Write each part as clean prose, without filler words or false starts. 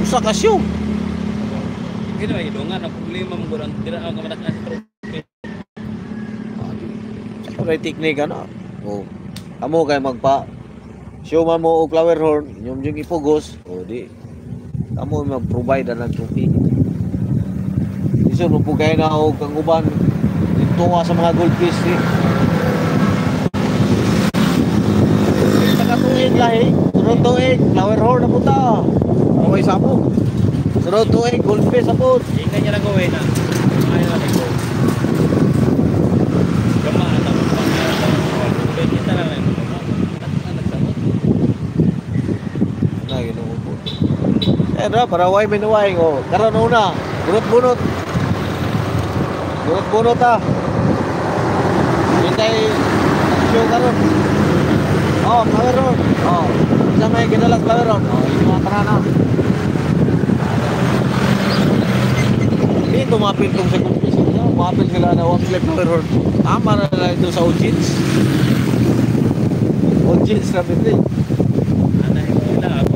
usa ka show. Kino ay dungan ang problema mo gurang tira ang kamadak na trophy. May teknik ano. O amo kay magpa show man mo og flower horn, yung ipugos, o di amo mag-provide ang trophy. Iso mo pugay na og kang uban tuwa sa mga goldfish eh. Tuig lahi, sunod tuig, flower horn na punta. Okay sa mo. Sunod tuig, goldfish sa po. Ika niya lang gawin na. Ayaw na ito. Gamaan na mo. Kita lang lang. Nagsamot. Lagi nung upo. Para way minuway. Oh, karon una. Bunot-bunot. Bunot-bunot ah. Hintay show karon. Oh, flower horn. Oh, isa may ginalang flower horn. Oh, yung mga karana. Hindi tumapil tong sa competition niya. Tumapil sila na one clip flower horn. Tama na lang ito sa Ojins. Ojins na binte. Ano yung wala ako.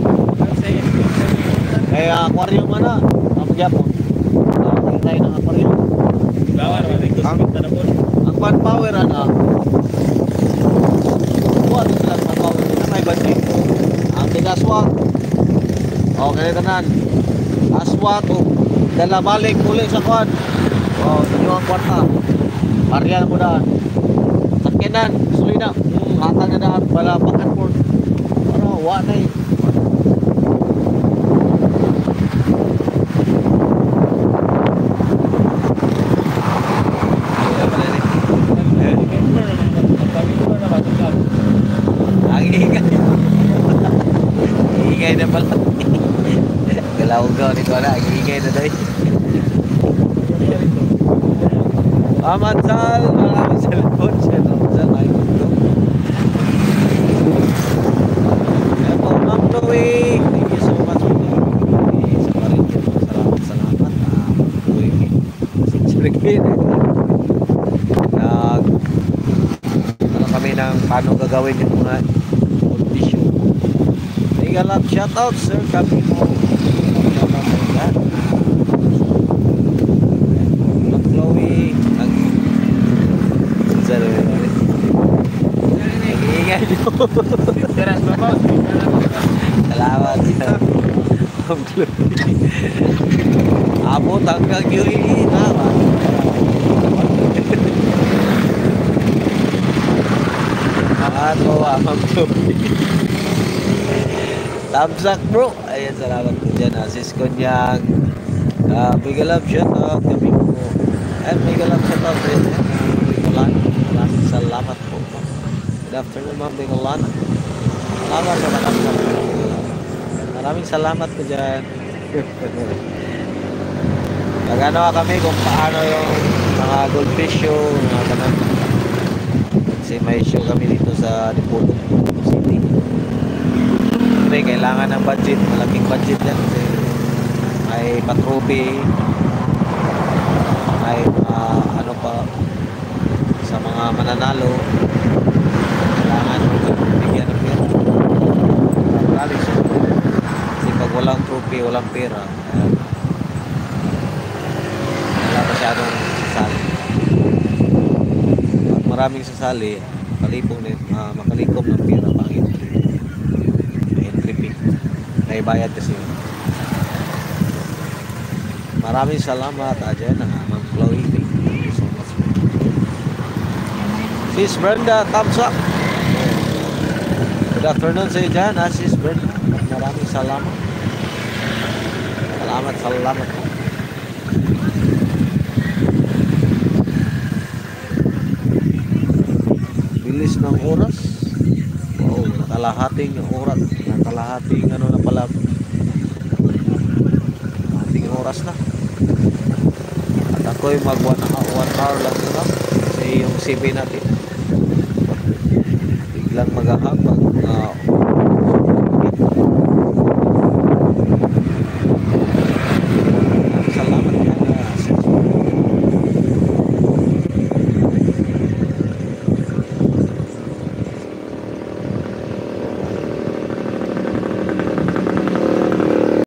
Kaya aquarium mana. Ang Japon. Hintay ng aquarium. Bawar, ito sa pinta na po. Ang manpower ana. Buwan sila sa manpower na may budget. Ang tigaswag. O kaya tanan. Aswag o dala balik muli sa kwan. O inyo ang kwarta. Aryan mo daan. Sakinan, sulina. Hatag na daan pala pag-airport. Para wa na eh. Ingay na pala. Galawgaw ni ko na. Ingay na doy. Sal. Maraming salamat siya. Sal, ay gusto. Ito, Ma'am Chloe. Thank you so much. Isa pa rin yun. Salamat. Siyempre, ano kami ng paano gagawin yung mga audition. Mega love shoutout sir. Kami mo. Ma'am Chloe. Nag-iingay nyo. Salamat sir. Ma'am Chloe. Abot hanggang UAE naman. Ano Ma'am Chloe. Thumbs up bro. Ayan, salamat po dyan. Assist ko niyang mega love shoutout. Kami po. And mega love shoutout rin. Maraming salamat po. Good afternoon Ma'am Bingolana. Maraming salamat po dyan. Nagano kami kung paano yung mga goldfish show, mga ganun. Kasi may show kami dito sa Dipolog City. May kailangan ng budget, malaking budget yan kasi may patrophy, may ano pa sa mga mananalo, kailangan bigyan ng pera. Maraming siya kasi pag walang trophy, walang pera, wala masyadong sasali. Pag maraming sasali, makalikom ng pera pang entry fee. May bayad kasi yun. Maraming salamat Ajen, Ma'am Chloe. Thank you so much. Sis Brenda, thumbs up. Good afternoon sa iyo dyan, Sis Brenda. Maraming salamat. Salamat po. Bilis ng oras. Wow, nakalahating oras. Nakalahating ano na pala. Nakalahating oras na. At ako'y mag 1 hour lang na. Kasi yung CV natin biglang maghahang